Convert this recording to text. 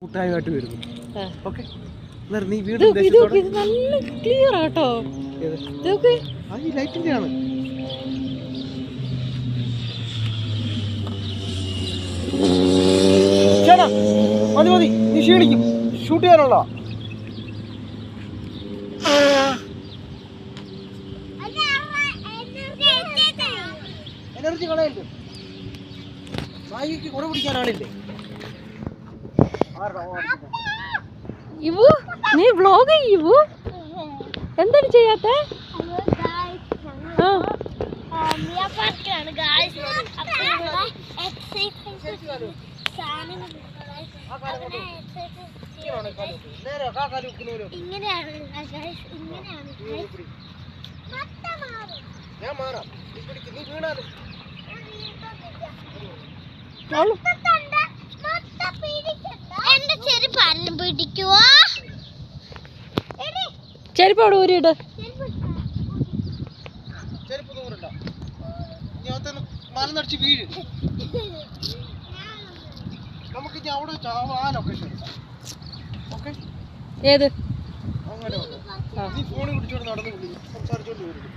കൂട്ടായിട്ട് വരുന്നു. ഓക്കെ നീ വീട് നല്ല ക്ലിയർ ആട്ടോ. ഈ ലൈറ്റിന്റെ ആണ്. മതി മതി, നീ ക്ഷീണിക്കും. ഷൂട്ട് ചെയ്യാനുള്ള എനർജി കളയല്ലേ. സായിക്ക് കുട പിടിക്കാൻ ആളില്ലേ? ഇവു നീ വ്ലോഗ് ചെയ്യൂ. എന്താണ് ചെയ്യാത്ത? ഞാൻ മാറാം. നീ വീണാലും ചെരുപ്പ് അവിടെ ഊരിയിട്ട് ചെരുപ്പ് ദൂരണ്ട. മലന്നടിച്ച് വീഴ്. നമുക്ക് ഇനി അവിടെ ആ ലൊക്കേഷൻ ഓക്കെ. ഏത് അങ്ങനെ നീ ഫോണിൽ പിടിച്ചോണ്ട് നടന്നു സംസാരിച്ചോണ്ട് വരും.